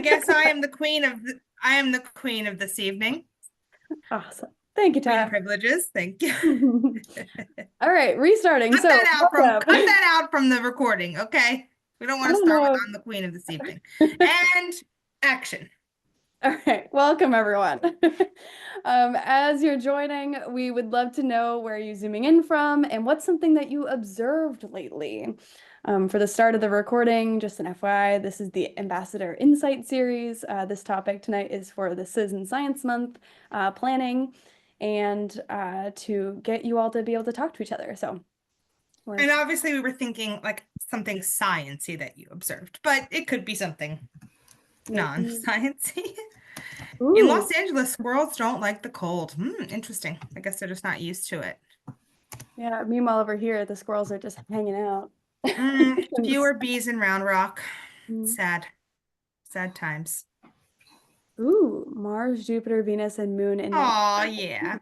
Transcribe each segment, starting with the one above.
guess I am the queen of this evening. Awesome. Thank you, Queen Tara. privileges. Thank you. All right, restarting. Cut So, that out from cut welcome. that out from the recording, okay? We don't I want to don't start with know. I'm the queen of this evening. And action. All right, welcome everyone. As you're joining, we would love to know where you're zooming in from and what's something that you observed lately. For the start of the recording, just an FYI, this is the Ambassador Insight series. This topic tonight is for the Citizen Science Month planning and to get you all to be able to talk to each other. So, And obviously we were thinking like something sciencey that you observed, but it could be something non-sciencey. In Ooh, Los Angeles, squirrels don't like the cold. Interesting. I guess they're just not used to it. yeah. Meanwhile, over here, the squirrels are just hanging out. Fewer bees in Round Rock. Mm. Sad. Sad times. Ooh, Mars, Jupiter, Venus, and Moon in night. Oh, yeah.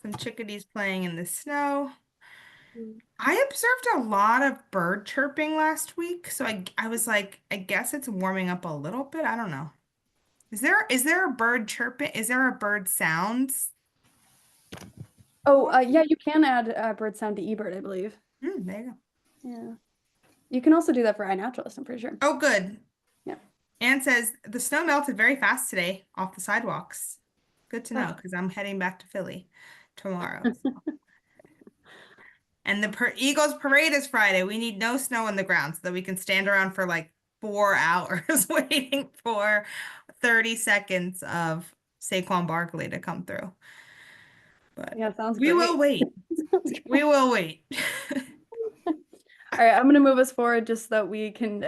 Some chickadees playing in the snow. Mm. I observed a lot of bird chirping last week, so I was like, I guess it's warming up a little bit. I don't know. Is there a bird chirping? Is there a bird sounds? Oh, yeah, you can add bird sound to eBird, I believe. There you go. Yeah. You can also do that for iNaturalist, I'm pretty sure. Oh, good. Yeah. Anne says the snow melted very fast today off the sidewalks. Good to know Oh. because I'm heading back to Philly tomorrow. And the Eagles parade is Friday. We need no snow on the ground so that we can stand around for like 4 hours waiting for 30 seconds of Saquon Barkley to come through. But Yeah, sounds we great. will wait. Sounds We great. will wait. All right, I'm going to move us forward just so that we can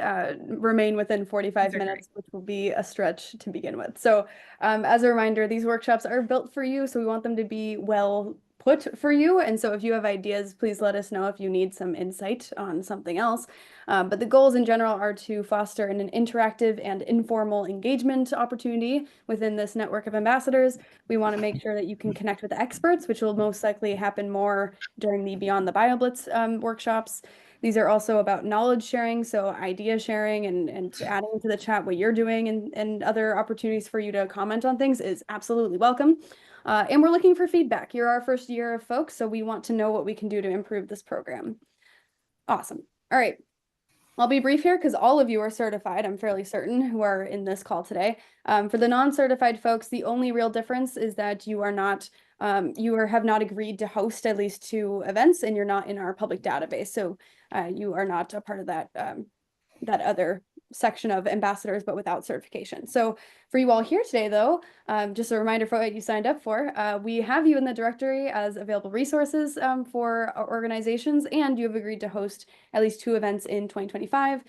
remain within 45 These are great. minutes, which will be a stretch to begin with. So, as a reminder, these workshops are built for you, so we want them to be well put for you. And so if you have ideas, please let us know if you need some insight on something else. But the goals in general are to foster an interactive and informal engagement opportunity within this network of ambassadors. We want to make sure that you can connect with experts, which will most likely happen more during the Beyond the BioBlitz workshops. These are also about knowledge sharing, so idea sharing and adding to the chat what you're doing and other opportunities for you to comment on things is absolutely welcome. And we're looking for feedback. You're our first year of folks, so we want to know what we can do to improve this program. Awesome. All right. I'll be brief here because all of you are certified, I'm fairly certain, who are in this call today. For the non-certified folks, the only real difference is that you are not, have not agreed to host at least 2 events, and you're not in our public database. So you are not a part of that that other section of ambassadors, but without certification. So for you all here today, though, just a reminder for what you signed up for. We have you in the directory as available resources for our organizations, and you have agreed to host at least 2 events in 2025.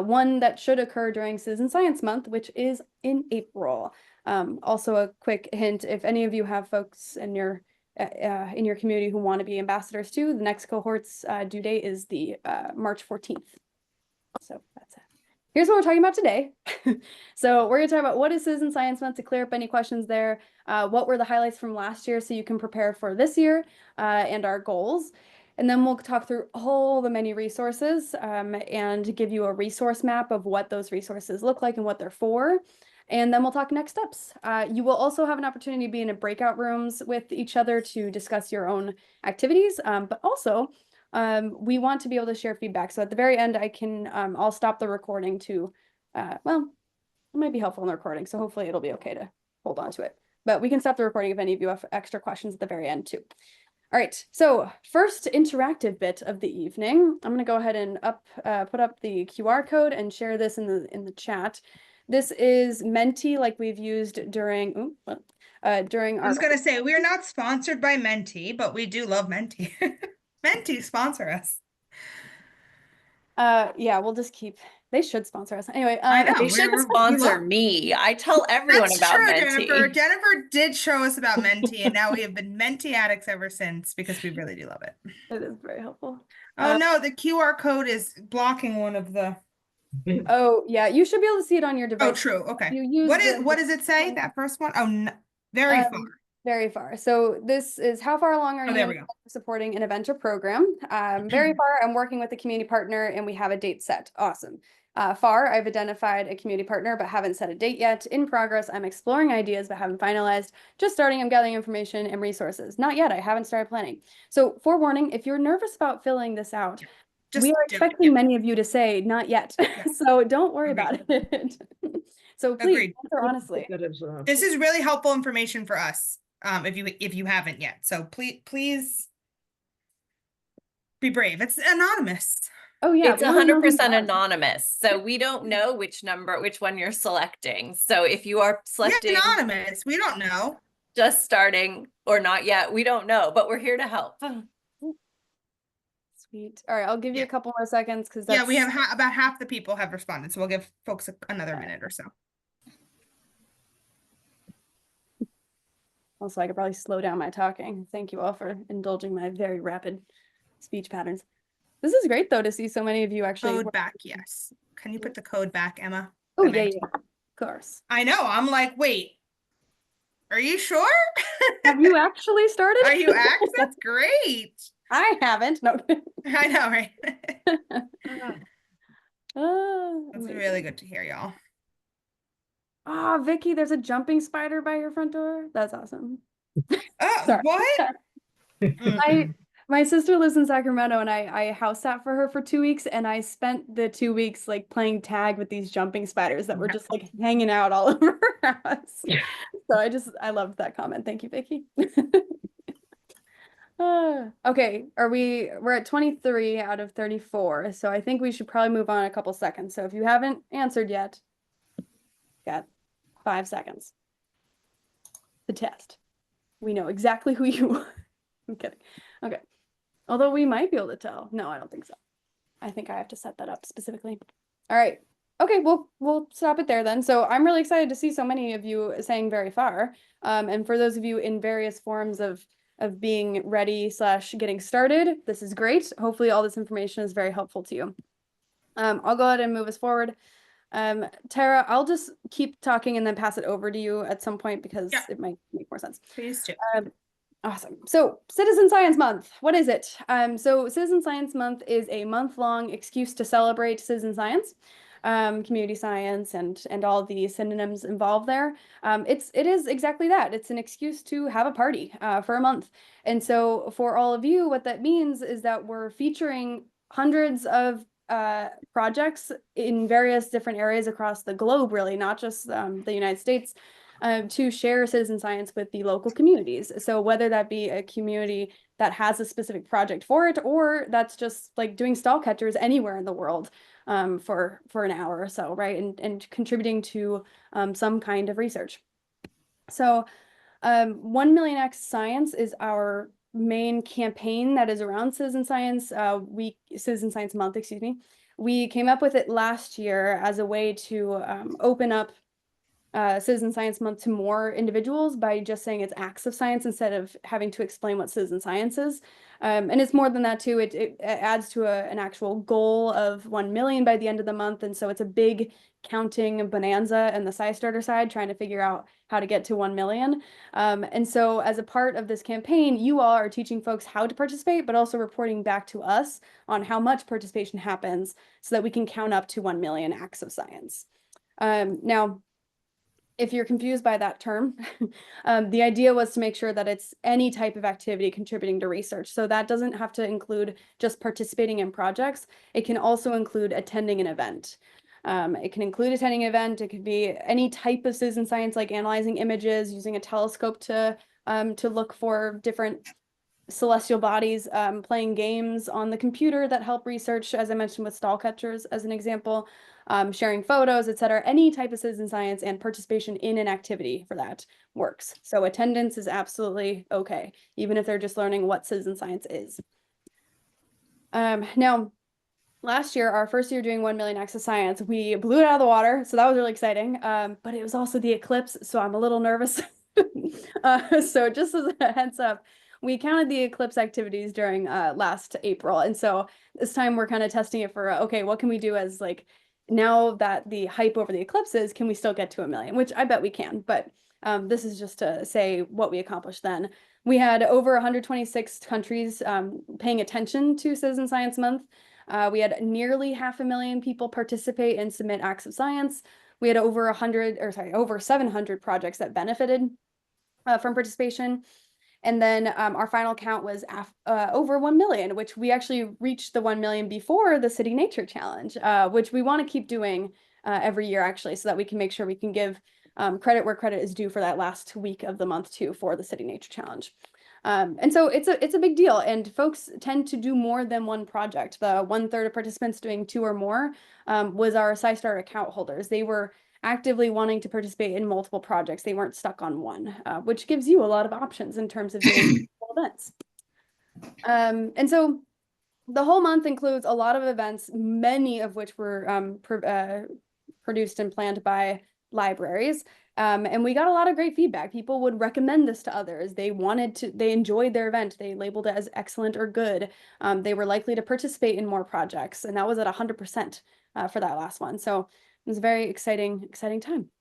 One that should occur during Citizen Science Month, which is in April. Also a quick hint, if any of you have folks in your community who want to be ambassadors too, the next cohort's due date is the March 14th. So that's it. Here's what we're talking about today. So we're going to talk about what is Citizen Science Month to clear up any questions there. What were the highlights from last year so you can prepare for this year and our goals. And then we'll talk through all the many resources and give you a resource map of what those resources look like and what they're for. And then we'll talk next steps. You will also have an opportunity to be in a breakout rooms with each other to discuss your own activities, but also we want to be able to share feedback. So at the very end, I'll stop the recording to, well, it might be helpful in the recording. So hopefully it'll be okay to hold on to it. But we can stop the recording if any of you have extra questions at the very end too. All right, so first interactive bit of the evening. I'm going to go ahead and put up the QR code and share this in the chat. This is Menti, like we've used during during I our. was gonna say we are not sponsored by Menti, but we do love Menti. Menti sponsor us. Yeah, we'll just keep. They should sponsor us anyway. I know They should sponsor me. I tell everyone That's about true, Menti. Jennifer. Jennifer did show us about Menti, and now we have been Menti addicts ever since because we really do love it. It is very helpful. Oh no, the QR code is blocking one of the. Oh yeah, you should be able to see it on your Oh, device. true. Okay. You use What does it say? That first one? Oh, no, very far. Very far. So this is how far along are Oh, you there we go. supporting an event or program? Very far. I'm working with a community partner and we have a date set. Awesome. Far, I've identified a community partner, but haven't set a date yet. In progress, I'm exploring ideas, but haven't finalized. Just starting, I'm gathering information and resources. Not yet, I haven't started planning. So forewarning, if you're nervous about filling this out, Just we are do it. expecting many of you to say, not yet. So don't worry about it. So please Agreed. answer honestly. This is really helpful information for us, if you haven't yet. So please be brave. It's anonymous. Oh yeah, It's we don't know who 100% you are. anonymous. So we don't know which one you're selecting. So if you are Yeah, selecting anonymous. We don't know. just starting or not yet, we don't know, but we're here to help. Sweet. All right, I'll give you Yeah. a couple more seconds because Yeah, that's we have about half the people have responded, so we'll give folks another minute or so. also I could probably slow down my talking. Thank you all for indulging my very rapid speech patterns. This is great though to see so many of you actually. Code back, yes. Can you put the code back, Emma? Oh The yeah, 19? yeah, of course. I know. I'm like, wait. Are you sure? Have you actually started? Are you act? That's great. I haven't. No. I know, right? That's Amazing. really good to hear, y'all. Oh, Vicky, there's a jumping spider by your front door. That's awesome. Oh, Sorry. what? My sister lives in Sacramento and I house sat for her for 2 weeks and I spent the 2 weeks like playing tag with these jumping spiders that were just like hanging out all over her house. So I loved that comment. Thank you, Vicky. Okay, we're at 23 out of 34, so I think we should probably move on a couple seconds. So if you haven't answered yet, got 5 seconds. The test. We know exactly who you are. I'm kidding. Okay. Although we might be able to tell. No, I don't think so. I think I have to set that up specifically. All right. Okay, we'll stop it there then. So I'm really excited to see so many of you saying very far. And for those of you in various forms of being ready / getting started, this is great. Hopefully all this information is very helpful to you. I'll go ahead and move us forward. Tara, I'll just keep talking and then pass it over to you at some point because it might make more sense. Please do. Awesome. So Citizen Science Month, what is it? So Citizen Science Month is a month-long excuse to celebrate citizen science, community science, and all the synonyms involved there. It is exactly that. It's an excuse to have a party for a month. And so for all of you, what that means is that we're featuring hundreds of projects in various different areas across the globe, really, not just the United States, to share citizen science with the local communities. So whether that be a community that has a specific project for it, or that's just like doing stall catchers anywhere in the world for an hour or so, right? And contributing to some kind of research. So 1 Million Acts of Science is our main campaign that is around citizen science Citizen Science Month, excuse me. We came up with it last year as a way to open up Citizen Science Month to more individuals by just saying it's acts of science instead of having to explain what citizen science is. And it's more than that too. It adds to an actual goal of 1 million by the end of the month. And so it's a big counting bonanza and the SciStarter side trying to figure out how to get to 1 million. And so as a part of this campaign, you all are teaching folks how to participate, but also reporting back to us on how much participation happens so that we can count up to 1 million acts of science. Now, if you're confused by that term, the idea was to make sure that it's any type of activity contributing to research. So that doesn't have to include just participating in projects. It can also include attending an event. It can include attending an event. It could be any type of citizen science, like analyzing images, using a telescope to look for different celestial bodies, playing games on the computer that help research, as I mentioned with stall catchers as an example, sharing photos, etc. Any type of citizen science and participation in an activity for that works. So attendance is absolutely okay, even if they're just learning what citizen science is. Now, last year, our first year doing 1 Million Acts of Science, we blew it out of the water, so that was really exciting. But it was also the eclipse, so I'm a little nervous. So just as a heads up, we counted the eclipse activities during last April. And so this time we're kind of testing it for, okay, what can we do as like, now that the hype over the eclipse is, can we still get to 1 million? Which I bet we can, but this is just to say what we accomplished then. We had over 126 countries paying attention to Citizen Science Month. We had nearly 500,000 people participate and submit acts of science. We had over 700 projects that benefited from participation. And then our final count was over 1 million, which we actually reached the 1 million before the City Nature Challenge, which we want to keep doing every year, actually, so that we can make sure we can give credit where credit is due for that last week of the month too for the City Nature Challenge. And so it's a big deal, and folks tend to do more than one project. The 1/3 of participants doing 2 or more was our SciStarter account holders. They were actively wanting to participate in multiple projects. They weren't stuck on one, which gives you a lot of options in terms of doing events. And so the whole month includes a lot of events, many of which were produced and planned by libraries. And we got a lot of great feedback. People would recommend this to others. They enjoyed their event. They labeled it as excellent or good. They were likely to participate in more projects, and that was at 100% for that last one. So it was a very exciting time.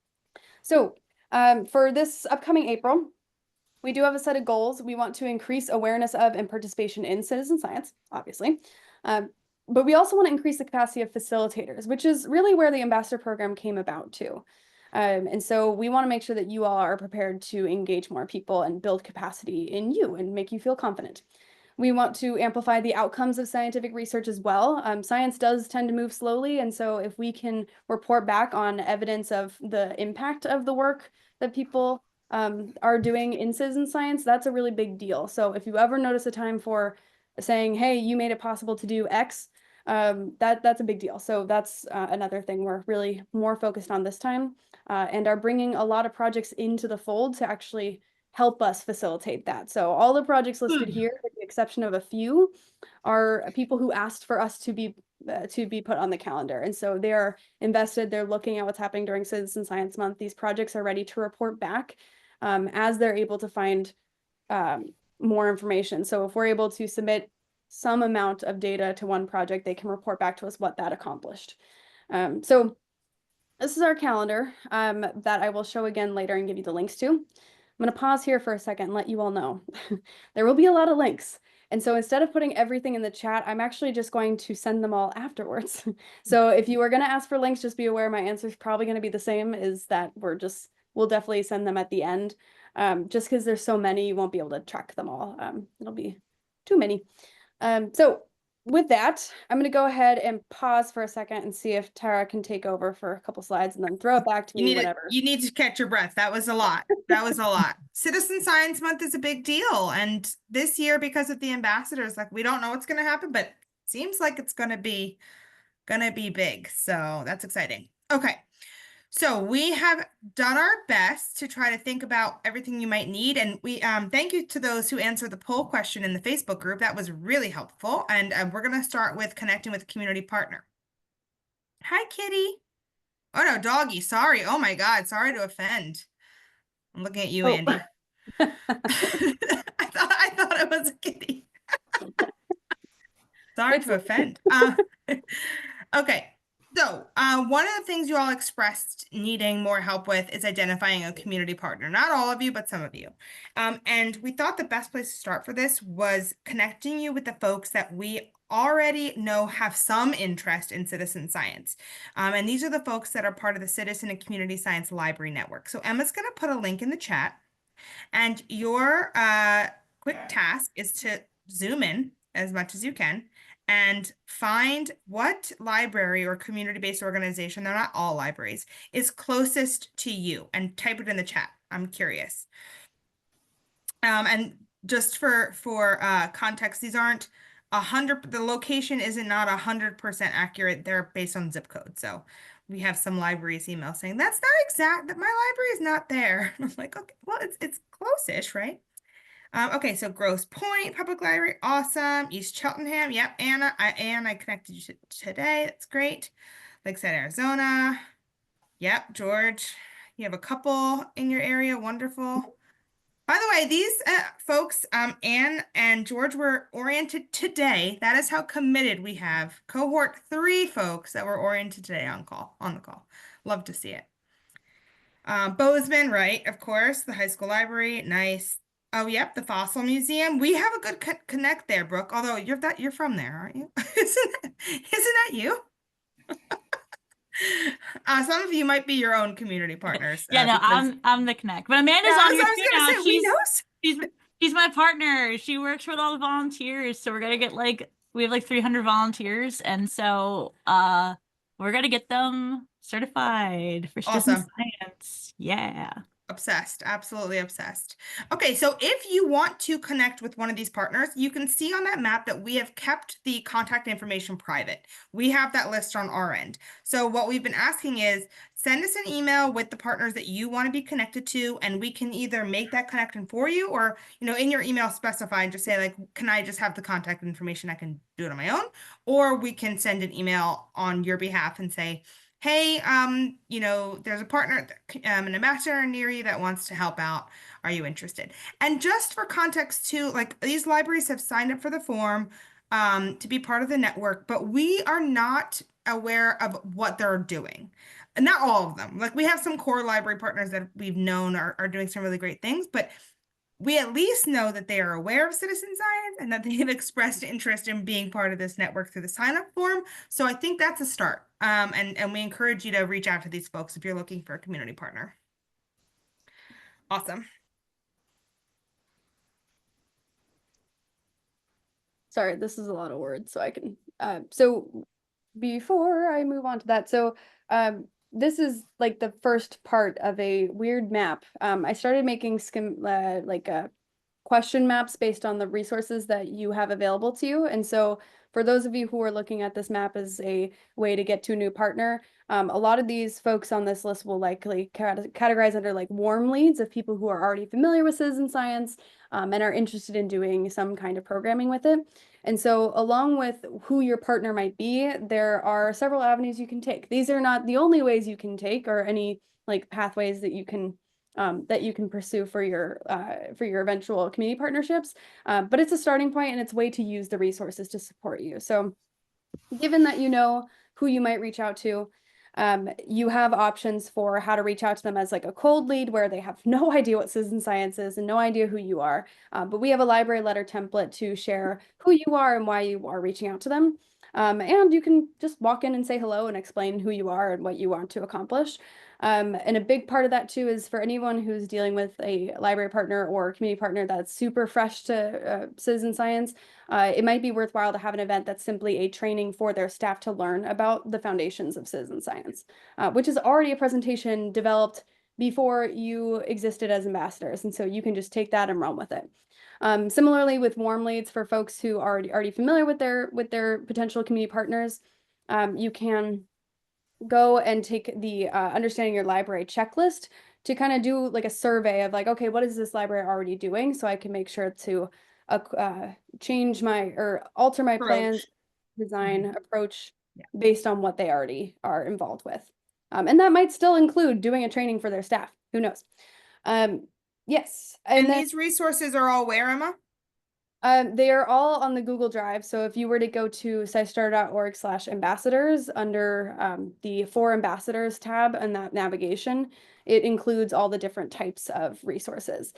So for this upcoming April, we do have a set of goals. We want to increase awareness of and participation in citizen science, obviously. But we also want to increase the capacity of facilitators, which is really where the ambassador program came about too. And so we want to make sure that you all are prepared to engage more people and build capacity in you and make you feel confident. We want to amplify the outcomes of scientific research as well. Science does tend to move slowly, and so if we can report back on evidence of the impact of the work that people are doing in citizen science, that's a really big deal. So if you ever notice a time for saying, hey, you made it possible to do X, that's a big deal. So that's another thing we're really more focused on this time, and are bringing a lot of projects into the fold to actually help us facilitate that. So all the projects listed here, with the exception of a few, are people who asked for us to be put on the calendar. And so they are invested, they're looking at what's happening during Citizen Science Month. These projects are ready to report back as they're able to find more information. So if we're able to submit some amount of data to one project, they can report back to us what that accomplished. So this is our calendar that I will show again later and give you the links to. I'm going to pause here for a second and let you all know. There will be a lot of links. And so instead of putting everything in the chat, I'm actually just going to send them all afterwards. So if you are going to ask for links, just be aware my answer is probably going to be the same, is that we'll definitely send them at the end. Just because there's so many, you won't be able to track them all. It'll be too many. So with that, I'm going to go ahead and pause for a second and see if Tara can take over for a couple slides and then throw it back to me whenever. You need to catch your breath. That was a lot. That was a lot. Citizen Science Month is a big deal. And this year, because of the ambassadors, like, we don't know what's going to happen, but it seems like it's going to be big. So that's exciting. Okay. So we have done our best to try to think about everything you might need. And we thank you to those who answered the poll question in the Facebook group. That was really helpful. And we're going to start with connecting with a community partner. Hi, Kitty. Oh, no, doggy. Sorry. Oh, my God. Sorry to offend. I'm looking at you, Andy. I thought it was a kitty. Sorry to offend. Okay. So one of the things you all expressed needing more help with is identifying a community partner. Not all of you, but some of you. And we thought the best place to start for this was connecting you with the folks that we already know have some interest in citizen science. And these are the folks that are part of the Citizen and Community Science Library Network. So Emma's going to put a link in the chat. And your quick task is to zoom in as much as you can and find what library or community-based organization, they're not all libraries, is closest to you, and type it in the chat. I'm curious. And just for context, these aren't 100, the location isn't not 100% accurate. They're based on zip code. So we have some libraries email saying that's not exact, that my library is not there. I'm like, okay, well, it's close-ish, right? Okay, so Grosse Pointe Public Library, awesome. East Cheltenham, yep. Anne, I connected you today. That's great. Lakeside, Arizona. Yep, George, you have a couple in your area. Wonderful. By the way, these folks, Anne and George, were oriented today. That is how committed we have. Cohort 3 folks that were oriented today on the call. Love to see it. Bozeman, right, of course, the high school library, nice. Oh, yep, the Fossil Museum. We have a good connect there, Brooke. Although you're from there, aren't you? Isn't that you? Some of you might be your own community partners. Yeah, no, Because I'm the connect. But Amanda's yeah, on I here was too gonna now. say we know. She's my partner. She works with all the volunteers. So we're gonna get we have like 300 volunteers, and so we're gonna get them certified for citizen Awesome. science. Yeah. Obsessed, absolutely obsessed. Okay, so if you want to connect with one of these partners, you can see on that map that we have kept the contact information private. We have that list on our end. So what we've been asking is send us an email with the partners that you want to be connected to, and we can either make that connection for you or, in your email specify and just say like, can I just have the contact information? I can do it on my own, or we can send an email on your behalf and say, hey, there's a partner, an ambassador near you that wants to help out. Are you interested? And just for context too, like these libraries have signed up for the form to be part of the network, but we are not aware of what they're doing. And not all of them. Like we have some core library partners that we've known are doing some really great things, but we at least know that they are aware of citizen science and that they have expressed interest in being part of this network through the sign up form. So I think that's a start. And we encourage you to reach out to these folks if you're looking for a community partner. Awesome. Sorry, this is a lot of words, so I can, so before I move on to that, so this is like the first part of a weird map. I started making question maps based on the resources that you have available to you. And so for those of you who are looking at this map as a way to get to a new partner, a lot of these folks on this list will likely categorize under like warm leads of people who are already familiar with citizen science and are interested in doing some kind of programming with it. And so along with who your partner might be, there are several avenues you can take. These are not the only ways you can take or any like pathways that you can pursue for your eventual community partnerships. But it's a starting point and it's a way to use the resources to support you. So given that you know who you might reach out to, you have options for how to reach out to them as like a cold lead where they have no idea what citizen science is and no idea who you are. But we have a library letter template to share who you are and why you are reaching out to them. And you can just walk in and say hello and explain who you are and what you want to accomplish. And a big part of that too is for anyone who's dealing with a library partner or community partner that's super fresh to citizen science, it might be worthwhile to have an event that's simply a training for their staff to learn about the foundations of citizen science, which is already a presentation developed before you existed as ambassadors. And so you can just take that and run with it. Similarly with warm leads for folks who are already familiar with their potential community partners, you can go and take the understanding your library checklist to kind of do like a survey of like, okay, what is this library already doing? So I can make sure to change or alter my plans, design approach based on what they already are involved with. And that might still include doing a training for their staff. Who knows? Yes. And these resources are all where, Emma? They are all on the Google Drive. So if you were to go to SciStarter.org/ambassadors under the For Ambassadors tab and that navigation, it includes all the different types of resources.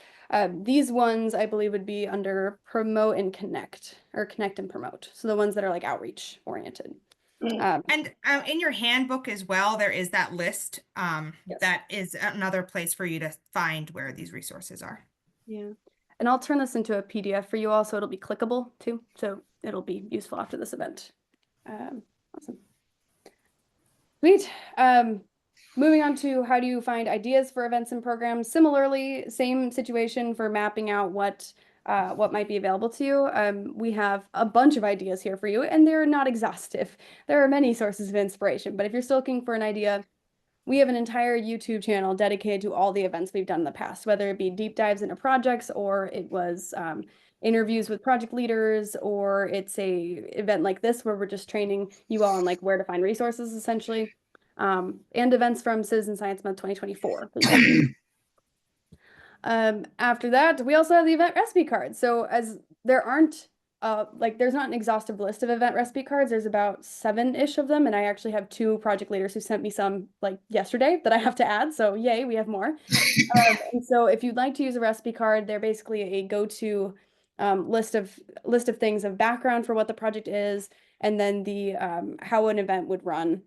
These ones I believe would be under Promote and Connect, or Connect and Promote. So the ones that are like outreach oriented. And in your handbook as well, there is that list. Yes. That is another place for you to find where these resources are. Yeah. And I'll turn this into a PDF for you all, so it'll be clickable too. So it'll be useful after this event. Awesome. Sweet. Moving on to how do you find ideas for events and programs? Similarly, same situation for mapping out what might be available to you. We have a bunch of ideas here for you, and they're not exhaustive. There are many sources of inspiration, but if you're still looking for an idea, we have an entire YouTube channel dedicated to all the events we've done in the past, whether it be deep dives into projects or it was interviews with project leaders, or it's a event like this where we're just training you all on like where to find resources essentially, and events from Citizen Science Month 2024. After that, we also have the event recipe card. So as there aren't like there's not an exhaustive list of event recipe cards. There's about 7-ish of them, and I actually have 2 project leaders who sent me some like yesterday that I have to add. So yay, we have more. And so if you'd like to use a recipe card, they're basically a go-to list of things of background for what the project is, and then the how an event would run,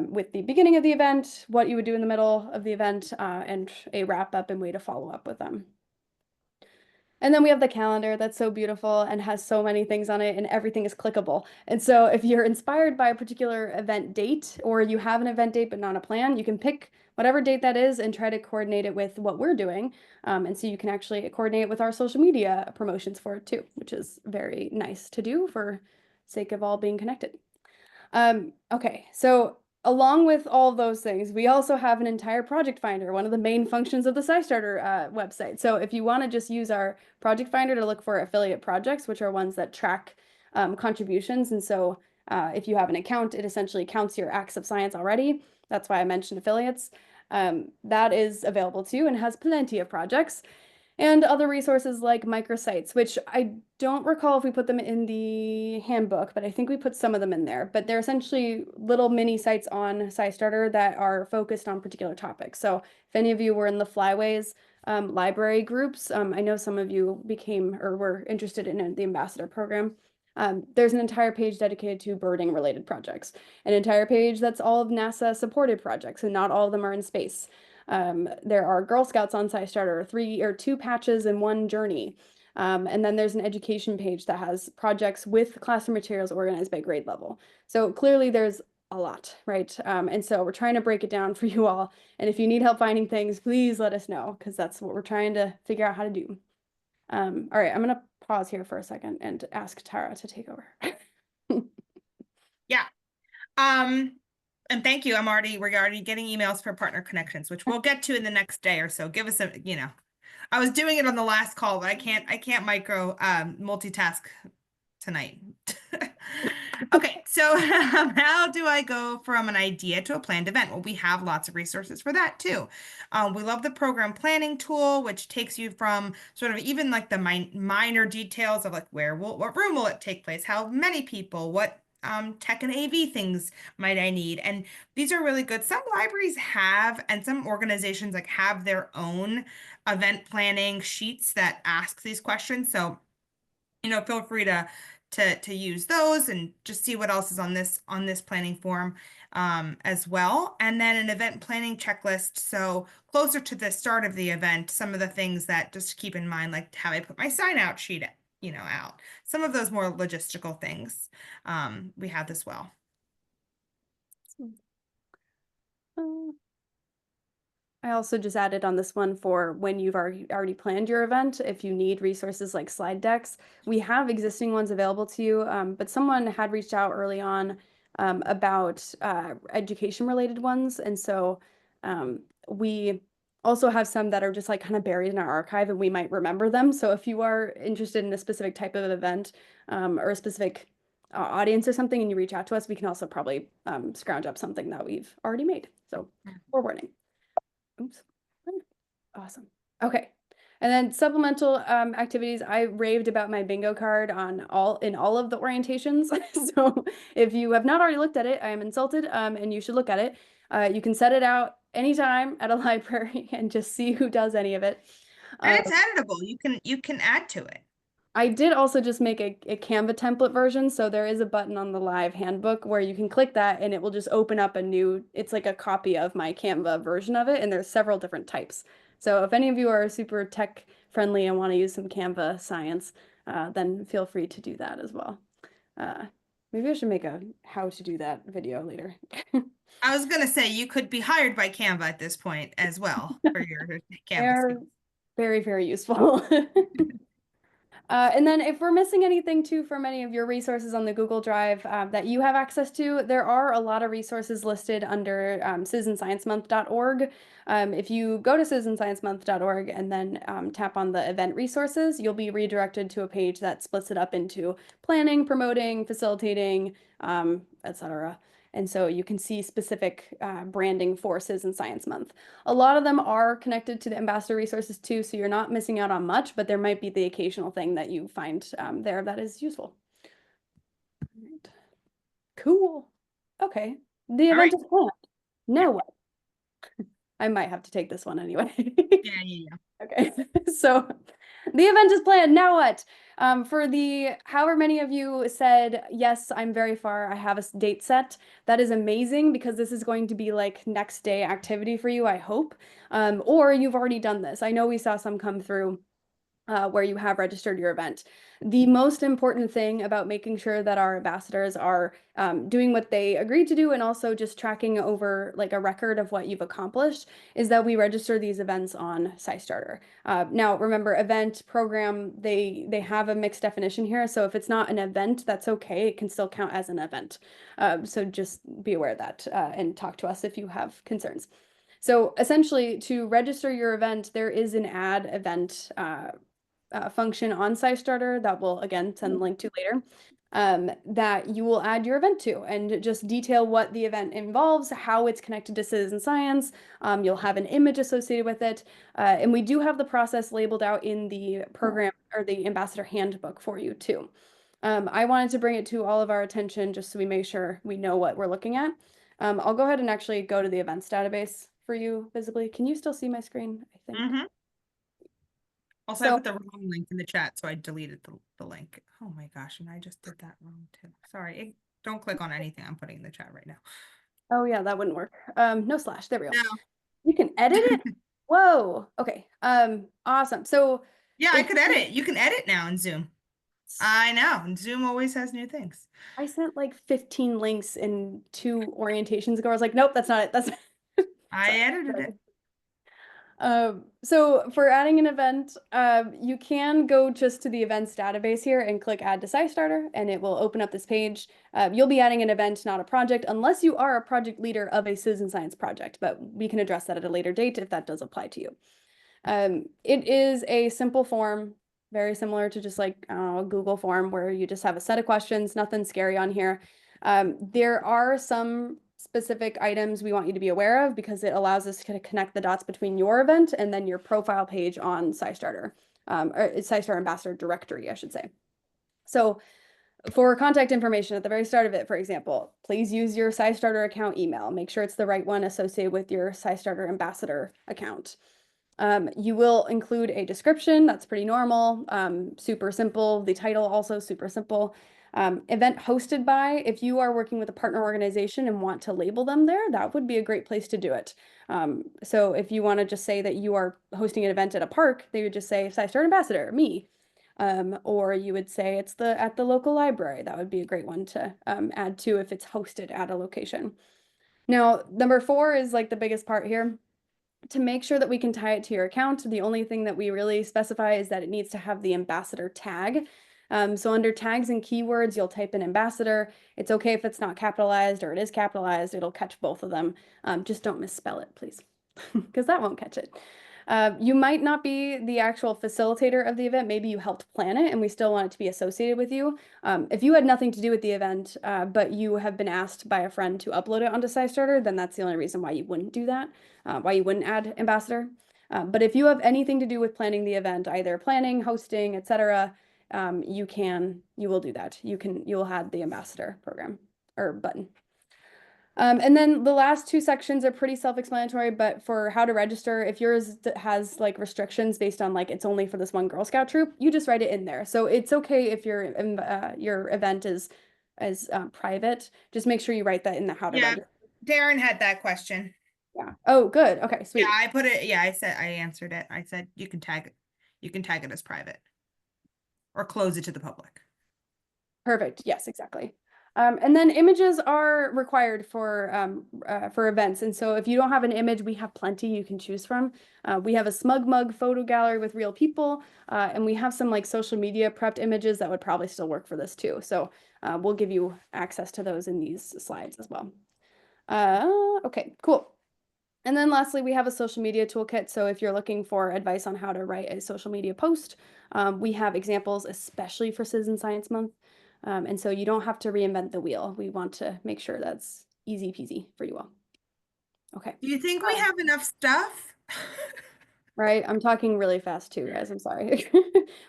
with the beginning of the event, what you would do in the middle of the event, and a wrap up and way to follow up with them. And then we have the calendar that's so beautiful and has so many things on it, and everything is clickable. And so if you're inspired by a particular event date, or you have an event date but not a plan, you can pick whatever date that is and try to coordinate it with what we're doing. And so you can actually coordinate it with our social media promotions for it too, which is very nice to do for sake of all being connected. Okay, so along with all of those things, we also have an entire project finder, one of the main functions of the SciStarter website. So if you want to just use our project finder to look for affiliate projects, which are ones that track contributions. And so if you have an account, it essentially counts your acts of science already. That's why I mentioned affiliates. That is available too and has plenty of projects. And other resources like microsites, which I don't recall if we put them in the handbook, but I think we put some of them in there. But they're essentially little mini sites on SciStarter that are focused on particular topics. So if any of you were in the Flyways library groups, I know some of you became or were interested in the ambassador program. There's an entire page dedicated to birding related projects, an entire page that's all of NASA supported projects, and not all of them are in space. There are Girl Scouts on SciStarter, 3 or 2 patches and 1 journey. And then there's an education page that has projects with classroom materials organized by grade level. So clearly there's a lot, right? And so we're trying to break it down for you all. And if you need help finding things, please let us know, because that's what we're trying to figure out how to do. All right, I'm gonna pause here for a second and ask Tara to take over. Yeah. And thank you. We're already getting emails for partner connections, which we'll get to in the next day or so. Give us a, I was doing it on the last call, but I can't multitask tonight. Okay, so how do I go from an idea to a planned event? Well, we have lots of resources for that too. We love the program planning tool, which takes you from sort of even like the minor details of like what room will it take place, how many people, what tech and AV things might I need? And these are really good. Some libraries have, and some organizations like have their own event planning sheets that ask these questions. So, feel free to use those and just see what else is on this planning form as well. And then an event planning checklist. So closer to the start of the event, some of the things that just to keep in mind, like how I put my sign out sheet, out. Some of those more logistical things we have as well. I also just added on this one for when you've already planned your event, if you need resources like slide decks. We have existing ones available to you, but someone had reached out early on about education-related ones. And so we also have some that are just like kind of buried in our archive and we might remember them. So if you are interested in a specific type of event or a specific audience or something and you reach out to us, we can also probably scrounge up something that we've already made. So forewarning. Oops. Awesome. Okay. And then supplemental activities, I raved about my bingo card in all of the orientations. So if you have not already looked at it, I am insulted, and you should look at it. You can set it out anytime at a library and just see who does any of it. And it's editable. You can add to it. I did also just make a Canva template version. So there is a button on the live handbook where you can click that and it will just open up it's like a copy of my Canva version of it. And there's several different types. So if any of you are super tech friendly and want to use some Canva science, then feel free to do that as well. Maybe I should make a how to do that video later. I was going to say you could be hired by Canva at this point as well for your Canva They're skills. very, very useful. And then if we're missing anything too from any of your resources on the Google Drive that you have access to, there are a lot of resources listed under citizensciencemonth.org. If you go to citizensciencemonth.org and then tap on the event resources, you'll be redirected to a page that splits it up into planning, promoting, facilitating, etc. And so you can see specific branding for Citizen Science Month. A lot of them are connected to the ambassador resources too, so you're not missing out on much, but there might be the occasional thing that you find there that is useful. All right. Cool. Okay. The All event right. is planned. Now Yeah. what? I might have to take this one anyway. Yeah. Okay, so the event is planned. Now what? For the however many of you said, yes, I'm very far, I have a date set. That is amazing because this is going to be like next day activity for you, I hope. Or you've already done this. I know we saw some come through where you have registered your event. The most important thing about making sure that our ambassadors are doing what they agreed to do and also just tracking over like a record of what you've accomplished is that we register these events on SciStarter. Now, remember, event program, they have a mixed definition here. So if it's not an event, that's okay. It can still count as an event. So just be aware of that and talk to us if you have concerns. So essentially, to register your event, there is an add event function on SciStarter that we'll again send the link to later, that you will add your event to and just detail what the event involves, how it's connected to citizen science. You'll have an image associated with it. And we do have the process labeled out in the program or the ambassador handbook for you too. I wanted to bring it to all of our attention just so we make sure we know what we're looking at. I'll go ahead and actually go to the events database for you visibly. Can you still see my screen? I think. Mm-hmm. Also, I So- put the wrong link in the chat, so I deleted the link. Oh my gosh, and I just did that wrong too. Sorry. Don't click on anything I'm putting in the chat right now. Oh yeah, that wouldn't work. No slash. There we go. No. You can edit it. Whoa. Okay. Awesome. So Yeah, I if could edit. You can edit now in Zoom. I know. And Zoom always has new things. I sent like 15 links in 2 orientations ago. I was like, nope, that's not it. That's I Sorry. edited it. So for adding an event, you can go just to the events database here and click add to SciStarter, and it will open up this page. You'll be adding an event, not a project, unless you are a project leader of a citizen science project, but we can address that at a later date if that does apply to you. It is a simple form, very similar to just like a Google form where you just have a set of questions, nothing scary on here. There are some specific items we want you to be aware of because it allows us to connect the dots between your event and then your profile page on SciStarter, or SciStarter Ambassador Directory, I should say. So for contact information at the very start of it, for example, please use your SciStarter account email. Make sure it's the right one associated with your SciStarter Ambassador account. You will include a description, that's pretty normal, super simple. The title also super simple. Event hosted by, if you are working with a partner organization and want to label them there, that would be a great place to do it. So if you want to just say that you are hosting an event at a park, they would just say SciStarter Ambassador, me. Or you would say it's at the local library. That would be a great one to add to if it's hosted at a location. Now, number 4 is like the biggest part here. To make sure that we can tie it to your account, the only thing that we really specify is that it needs to have the ambassador tag. So under tags and keywords, you'll type in ambassador. It's okay if it's not capitalized or it is capitalized. It'll catch both of them. Just don't misspell it, please, because that won't catch it. You might not be the actual facilitator of the event. Maybe you helped plan it and we still want it to be associated with you. If you had nothing to do with the event, but you have been asked by a friend to upload it onto SciStarter, then that's the only reason why you wouldn't do that, why you wouldn't add ambassador. But if you have anything to do with planning the event, either planning, hosting, etc., you will do that. You'll add the ambassador program or button. And then the last 2 sections are pretty self-explanatory, but for how to register, if yours has like restrictions based on like it's only for this one Girl Scout troop, you just write it in there. So it's okay if your event is private. Just make sure you write that in the how to register. Darren had that question. Yeah. Oh, good. Okay, sweet. Yeah, I put it. Yeah, I answered it. I said you can tag it. You can tag it as private or close it to the public. Perfect. Yes, exactly. And then images are required for events. And so if you don't have an image, we have plenty you can choose from. We have a smug mug photo gallery with real people, and we have some like social media prepped images that would probably still work for this too. So we'll give you access to those in these slides as well. Okay, cool. And then lastly, we have a social media toolkit. So if you're looking for advice on how to write a social media post, we have examples, especially for Citizen Science Month. And so you don't have to reinvent the wheel. We want to make sure that's easy peasy for you all. Okay. Do you think we have enough stuff? Right. I'm talking really fast too, guys. I'm sorry.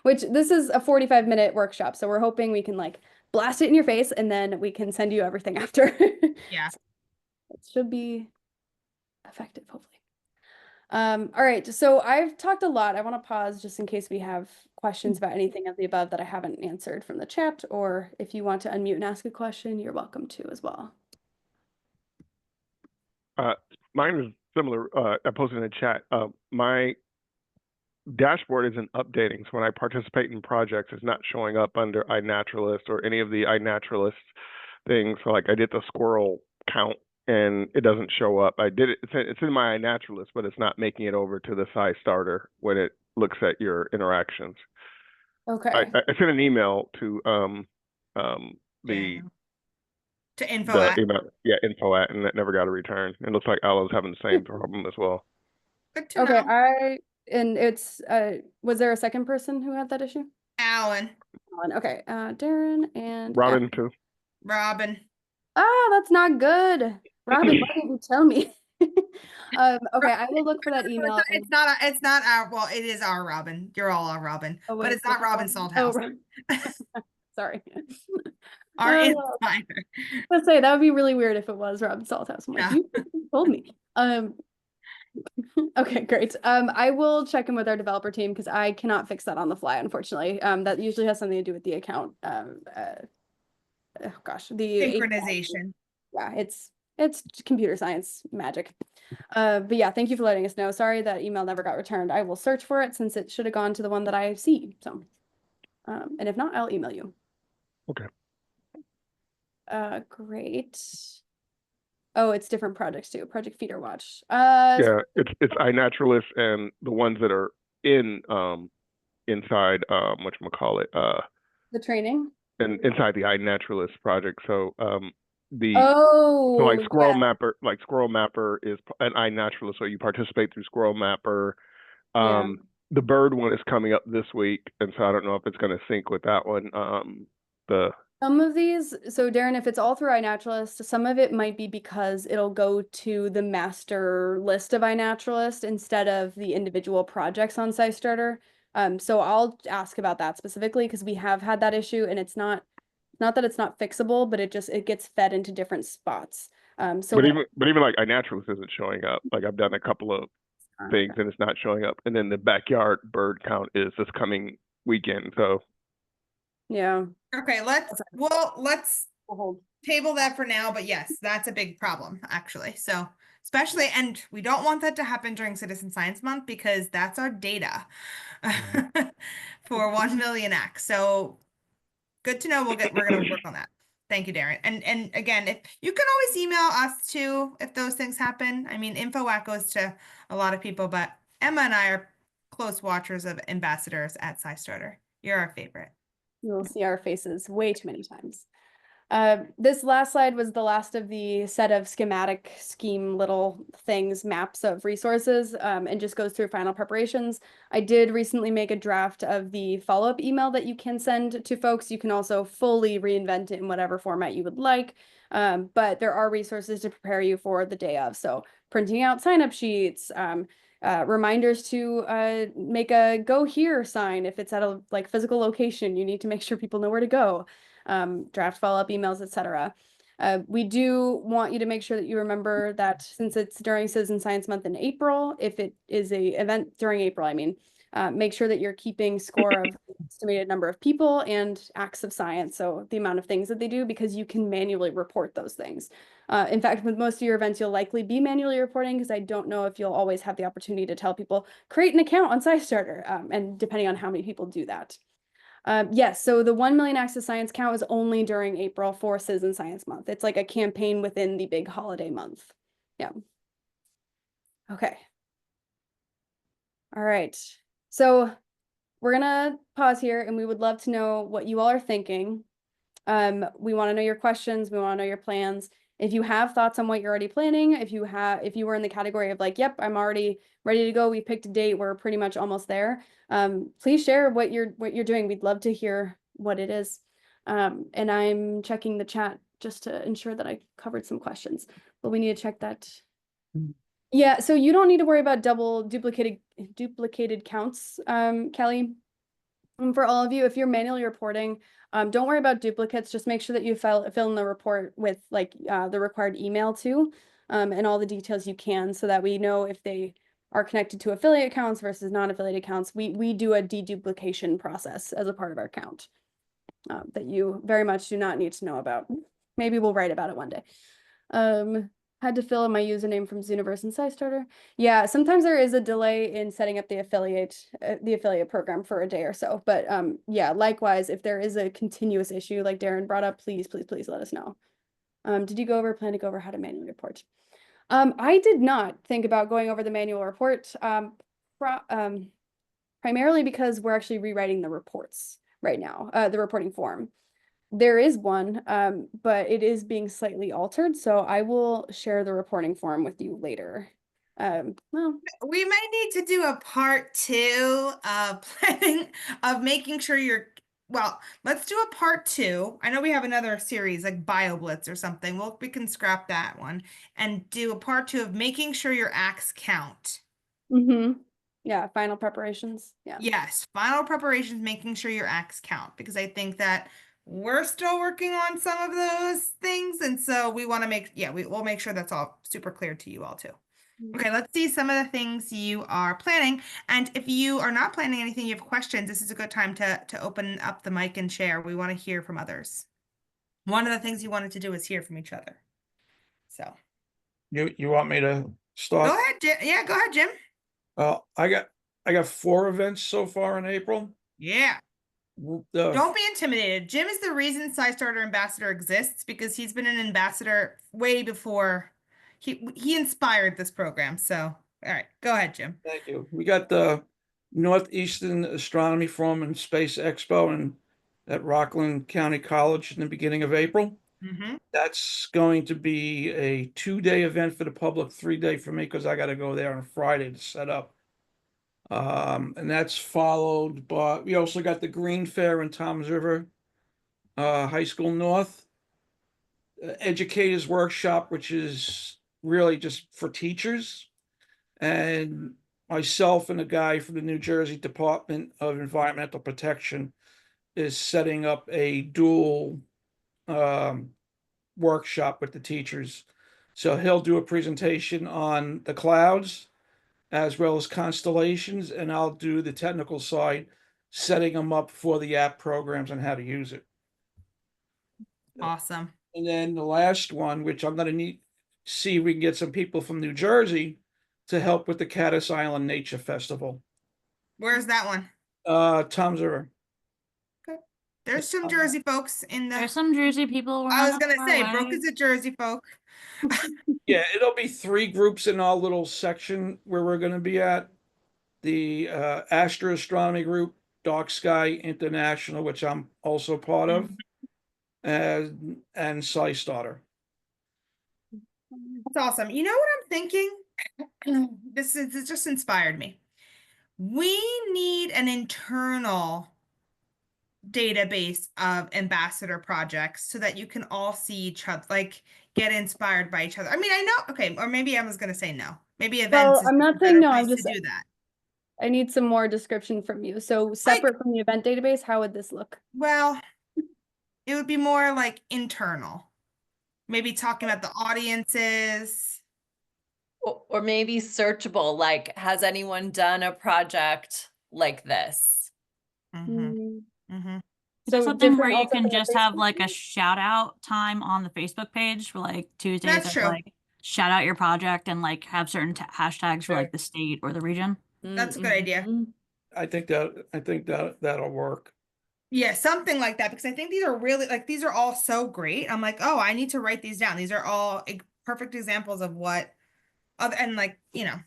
Which this is a 45-minute workshop, so we're hoping we can like blast it in your face and then we can send you everything after. Yeah. It should be effective, hopefully. All right, so I've talked a lot. I want to pause just in case we have questions about anything of the above that I haven't answered from the chat, or if you want to unmute and ask a question, you're welcome to as well. Mine is similar. I posted in the chat. My dashboard isn't updating, so when I participate in projects, it's not showing up under iNaturalist or any of the iNaturalist things. So like I did the squirrel count and it doesn't show up. I did it. It's in my iNaturalist, but it's not making it over to the SciStarter when it looks at your interactions. Okay. I sent an email to Yeah. To info the at. email, yeah, info at, and that never got a return. It looks like Allah's having the same problem as well. Good to Okay, know. and it's was there a second person who had that issue? Alan. Okay, Darren and Robin too. Robin. Ah, that's not good. Robin, why didn't you tell me? Okay, I will look for that email. It's not our, well, it is our Robin. You're all our Robin, Oh, but wait, it's not Robin Salthouse. Sorry. Our Uh, insider. Let's say that would be really weird if it was Robin Salthouse. I'm like, Yeah. you told me. Okay, great. I will check in with our developer team because I cannot fix that on the fly, unfortunately. That usually has something to do with the account. Oh gosh, the Synchronization. yeah, it's computer science magic. But yeah, thank you for letting us know. Sorry that email never got returned. I will search for it since it should have gone to the one that I see. So, and if not, I'll email you. Okay. Great. Oh, it's different projects too. Project Feeder Watch. Yeah, it's iNaturalist and the ones that are in inside whatchamacallit, the training. and inside the iNaturalist project. So Oh, so like Squirrel yeah. Mapper is an iNaturalist, so you participate through Squirrel Mapper. Yeah. The bird one is coming up this week, and so I don't know if it's going to sync with that one. Some of these, so Darren, if it's all through iNaturalist, some of it might be because it'll go to the master list of iNaturalist instead of the individual projects on SciStarter. So I'll ask about that specifically because we have had that issue, and it's not that it's not fixable, but it gets fed into different spots. So but even like iNaturalist isn't showing up. Like I've done a couple of things and it's not showing up. And then the backyard bird count is this coming weekend. So yeah. Okay, let's table that for now, but yes, that's a big problem actually. So especially, and we don't want that to happen during Citizen Science Month because that's our data for 1 million acts. So good to know. We're gonna work on that. Thank you, Darren. And again, if you can always email us too if those things happen. I mean, InfoWack goes to a lot of people, but Emma and I are close watchers of ambassadors at SciStarter. You're our favorite. You will see our faces way too many times. This last slide was the last of the set of schematic scheme little things, maps of resources, and just goes through final preparations. I did recently make a draft of the follow-up email that you can send to folks. You can also fully reinvent it in whatever format you would like, but there are resources to prepare you for the day of. So printing out sign-up sheets, reminders to make a go here sign if it's at a like physical location. You need to make sure people know where to go. Draft follow-up emails, etc. We do want you to make sure that you remember that since it's during Citizen Science Month in April, if it is a event during April, I mean, make sure that you're keeping score of the estimated number of people and acts of science, so the amount of things that they do, because you can manually report those things. In fact, with most of your events, you'll likely be manually reporting because I don't know if you'll always have the opportunity to tell people, create an account on SciStarter, and depending on how many people do that. Yes, so the 1 million acts of science count is only during April for Citizen Science Month. It's like a campaign within the big holiday month. Yeah. Okay. All right. So we're gonna pause here and we would love to know what you all are thinking. We want to know your questions. We want to know your plans. If you have thoughts on what you're already planning, if you were in the category of like, yep, I'm already ready to go. We picked a date. We're pretty much almost there. Please share what you're doing. We'd love to hear what it is. And I'm checking the chat just to ensure that I covered some questions, but we need to check that. Yeah, so you don't need to worry about duplicated counts, Kelly. For all of you, if you're manually reporting, don't worry about duplicates. Just make sure that you fill in the report with like the required email too, and all the details you can, so that we know if they are connected to affiliate accounts versus non-affiliate accounts. We do a deduplication process as a part of our count that you very much do not need to know about. Maybe we'll write about it one day. Had to fill in my username from Zooniverse and SciStarter. Yeah, sometimes there is a delay in setting up the affiliate program for a day or so. But yeah, likewise, if there is a continuous issue like Darren brought up, please let us know. Plan to go over how to manually report? I did not think about going over the manual report, primarily because we're actually rewriting the reports right now, the reporting form. There is one, but it is being slightly altered, so I will share the reporting form with you later. Well, We might need to do a part 2 of planning of making sure well, let's do a part 2. I know we have another series like BioBlitz or something. We can scrap that one and do a part 2 of making sure your acts count. yeah, final preparations. Yeah. Yes, final preparations, making sure your acts count, because I think that we're still working on some of those things, and so we want to we'll make sure that's all super clear to you all too. Okay, let's see some of the things you are planning. And if you are not planning anything, you have questions, this is a good time to open up the mic and share. We want to hear from others. One of the things you wanted to do is hear from each other. So You want me to start? go ahead, Jim. Yeah, go ahead, Jim. I got 4 events so far in April. Yeah. The Don't be intimidated. Jim is the reason SciStarter Ambassador exists, because he's been an ambassador way before he inspired this program. So, all right, go ahead, Jim. Thank you. We got the Northeastern Astronomy Forum and Space Expo at Rockland County College in the beginning of April. Mm-hmm. That's going to be a 2-day event for the public, 3-day for me, because I got to go there on Friday to set up. And that's followed by, we also got the Green Fair in Toms River High School North, Educators Workshop, which is really just for teachers, and myself and a guy from the New Jersey Department of Environmental Protection is setting up a dual workshop with the teachers. So he'll do a presentation on the clouds as well as constellations, and I'll do the technical side, setting them up for the app programs and how to use it. Awesome. And then the last one, which I'm going to see if we can get some people from New Jersey to help with the Caddis Island Nature Festival. Where's that one? Toms River. There's some Jersey folks in the. There's some Jersey people. I was gonna say, Brooke is a Jersey folk. Yeah, it'll be 3 groups in our little section where we're going to be at. The Astro Astronomy Group, Dark Sky International, which I'm also part of, and SciStarter. That's awesome. You know what I'm thinking? This just inspired me. We need an internal database of ambassador projects so that you can all see each other, like get inspired by each other. I mean, I know, okay, or maybe I was gonna say no. Maybe events is I'm not a saying better no, I'm place just to do that. I need some more description from you. So separate from the event database, how would this look? Well, it would be more like internal. Maybe talking about the audiences. Or maybe searchable, like, has anyone done a project like this? Mm-hmm. Mm-hmm. Is there So something where different you also can for the just have Facebook like a page? shout out time on the Facebook page for like Tuesdays That's of true. like shout out your project and like have certain hashtags for Sure. like the state or the region? That's a good idea. I think that'll work. Yeah, something like that, because I think these are really like these are all so great. I'm like, oh, I need to write these down. These are all perfect examples of what other, and like, you know.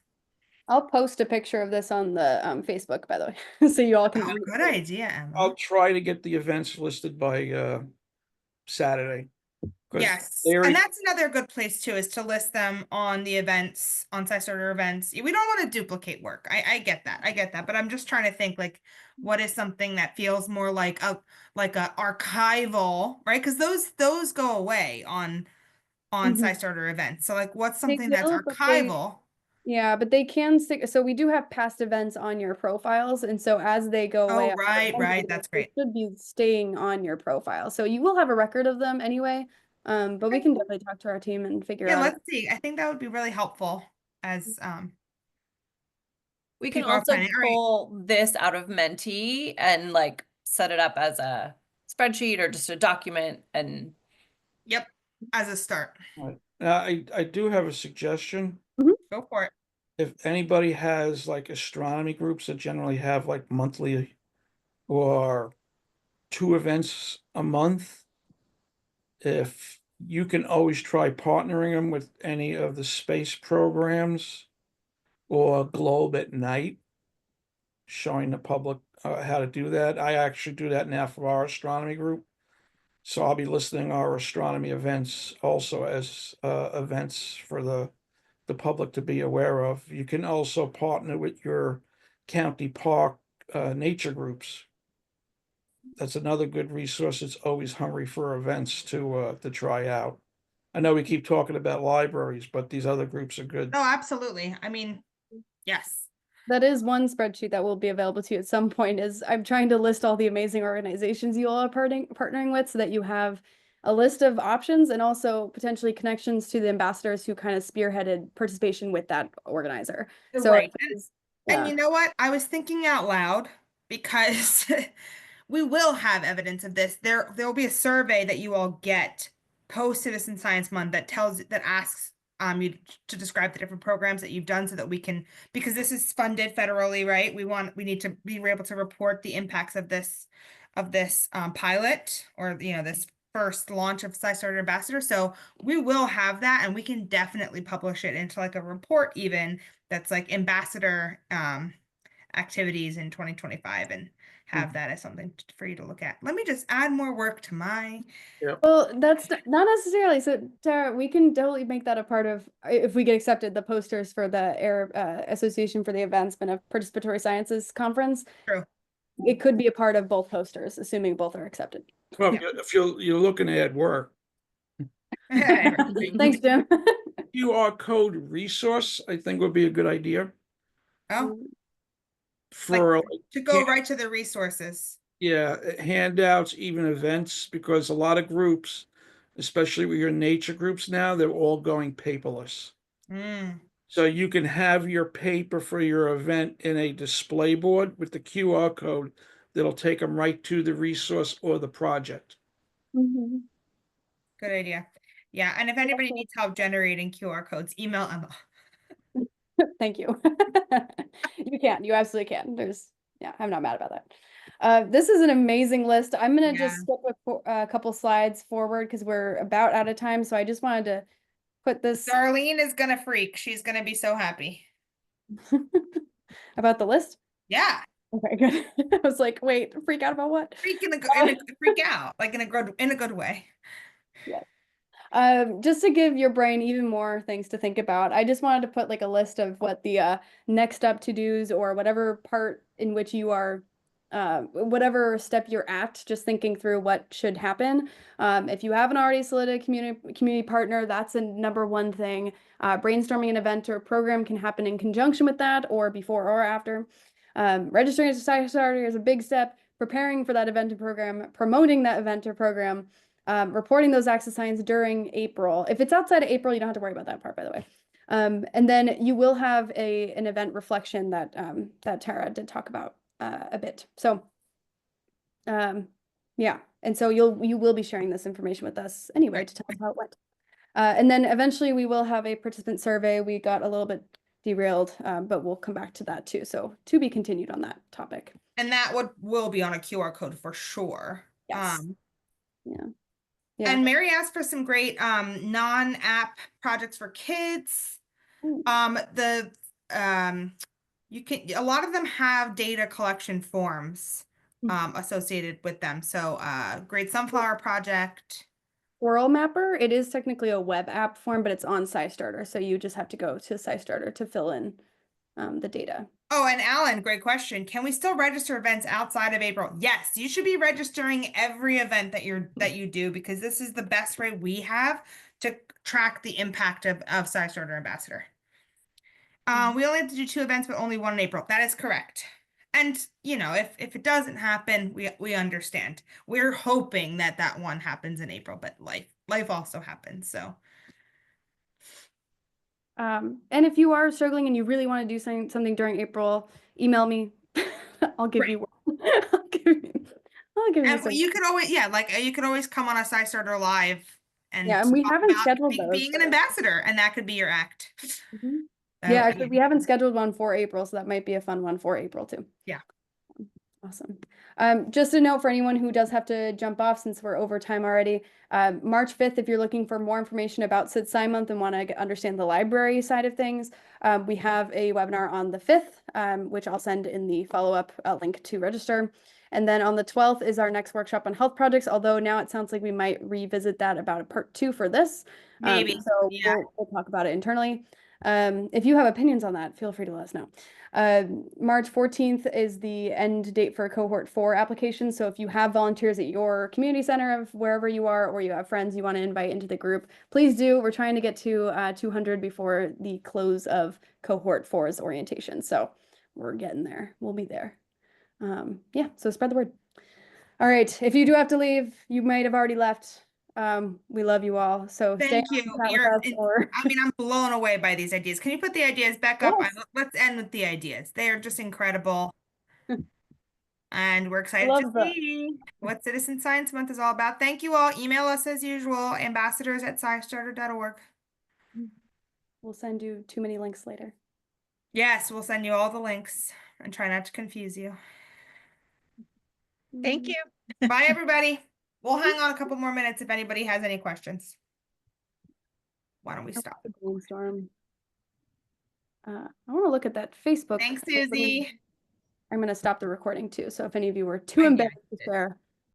I'll post a picture of this on the Facebook, by the way, so you all can Oh, read good it. idea, Emma. I'll try to get the events listed by Saturday. 'Cause Yes, they and already, that's another good place too, is to list them on the events, on SciStarter events. We don't want to duplicate work. I get that. I get that. But I'm just trying to think like what is something that feels more like a archival, right? Because those go away on Mhm. SciStarter events. So like what's They something that's will, but they, archival? yeah, but they can stick. So we do have past events on your profiles, and so as they go away, Oh, right. That's they great. should be staying on your profile. So you will have a record of them anyway. But we can definitely talk to our team and figure Yeah, out. let's see. I think that would be really helpful as We can people are also planning. All right. pull this out of Menti and like set it up as a spreadsheet or just a document and Yep. As a start. I do have a suggestion. Go for it. If anybody has like astronomy groups that generally have like monthly or 2 events a month, if you can always try partnering them with any of the space programs or Globe at Night, showing the public how to do that. I actually do that now for our astronomy group. So I'll be listing our astronomy events also as events for the public to be aware of. You can also partner with your county park nature groups. That's another good resource. It's always hungry for events to try out. I know we keep talking about libraries, but these other groups are good. Oh, absolutely. I mean, yes. That is one spreadsheet that will be available to you at some point. Is I'm trying to list all the amazing organizations you all are partnering with, so that you have a list of options and also potentially connections to the ambassadors who kind of spearheaded participation with that organizer. You're So right. And yeah. you know what? I was thinking out loud because we will have evidence of this. There will be a survey that you all get post Citizen Science Month that asks you to describe the different programs that you've done so that we can, because this is funded federally, right? We need to be able to report the impacts of this pilot, or this first launch of SciStarter Ambassador. So we will have that, and we can definitely publish it into like a report even that's like ambassador activities in 2025, and have that as something for you to look at. Let me just add more work to my. Well, that's not necessarily. So, Tara, we can totally make that a part of, if we get accepted, the posters for the Air Association for the Advancement of Participatory Sciences Conference. True. It could be a part of both posters, assuming both are accepted. Well, if you're looking to add work, Thanks, Jim. QR code resource, I think would be a good idea Oh, for to go right to the resources. yeah, handouts, even events, because a lot of groups, especially with your nature groups now, they're all going paperless. Mm. So you can have your paper for your event in a display board with the QR code that'll take them right to the resource or the project. Mhm. Good idea. Yeah, and if anybody needs help generating QR codes, email Emma. Thank you. You absolutely can. I'm not mad about that. This is an amazing list. I'm gonna just skip a couple slides forward because we're about out of time. So I just wanted to put this Darlene is gonna freak. She's gonna be so happy. about the list. Yeah, Okay, good. I was like, wait, freak out about what? freak freak out, like in a good way. Yeah. Just to give your brain even more things to think about, I just wanted to put like a list of what the next up to dos, or whatever part in which you are, whatever step you're at, just thinking through what should happen. If you haven't already selected a community partner, that's a number one thing. Brainstorming an event or program can happen in conjunction with that, or before or after. Registering as a SciStarter is a big step. Preparing for that event or program, promoting that event or program, reporting those access signs during April. If it's outside of April, you don't have to worry about that part, by the way. And then you will have an event reflection that that Tara did talk about a bit. So yeah, and so you will be sharing this information with us anyway to tell us how it went. And then eventually we will have a participant survey. We got a little bit derailed, but we'll come back to that too. So to be continued on that topic. And that will be on a QR code for sure. Yes. Yeah. And Mary asked for some great non-app projects for kids. A lot of them have data collection forms associated with them. So Great Sunflower Project, Squirrel Mapper. It is technically a web app form, but it's on SciStarter. So you just have to go to SciStarter to fill in the data. Oh, and Alan, great question. Can we still register events outside of April? Yes, you should be registering every event that you do, because this is the best way we have to track the impact of SciStarter Ambassador. We only have to do 2 events, but only 1 in April. That is correct. And if it doesn't happen, we understand. We're hoping that one happens in April, but life also happens. So And if you are struggling and you really want to do something during April, email me. I'll give you one. I'll give you and some. you could always you could always come on a SciStarter Live and Yeah, and we talk haven't about scheduled those. being an ambassador, and that could be your act. Mhm. So, Yeah, actually, we haven't scheduled one for April, so that might be a fun one for April too. Yeah. Awesome. Just a note for anyone who does have to jump off since we're over time already. March 5th, if you're looking for more information about SciSci Month and want to understand the library side of things, we have a webinar on the 5th, which I'll send in the follow-up link to register. And then on the 12th is our next workshop on health projects, although now it sounds like we might revisit that about a part 2 for this. maybe. So Yeah. we'll talk about it internally. If you have opinions on that, feel free to let us know. March 14th is the end date for cohort 4 applications. So if you have volunteers at your community center of wherever you are, or you have friends you want to invite into the group, please do. We're trying to get to 200 before the close of cohort 4's orientation. So we're getting there. We'll be there. Yeah, so spread the word. All right. If you do have to leave, you might have already left. We love you all. So stay Thank on you. chat with us, or I mean, I'm blown away by these ideas. Can you put the ideas back up? Yes. Let's end with the ideas. They are just incredible. And we're excited to love them. see what Citizen Science Month is all about. Thank you all. Email us as usual, ambassadors@scistarter.org. We'll send you too many links later. Yes, we'll send you all the links and try not to confuse you. Thank you. Bye, everybody. We'll hang on a couple more minutes if anybody has any questions. Why don't we stop? Brainstorm. I want to look at that Facebook. Thanks, Susie. I'm going to stop the recording too. So if any of you were too Yeah, embarrassed to share,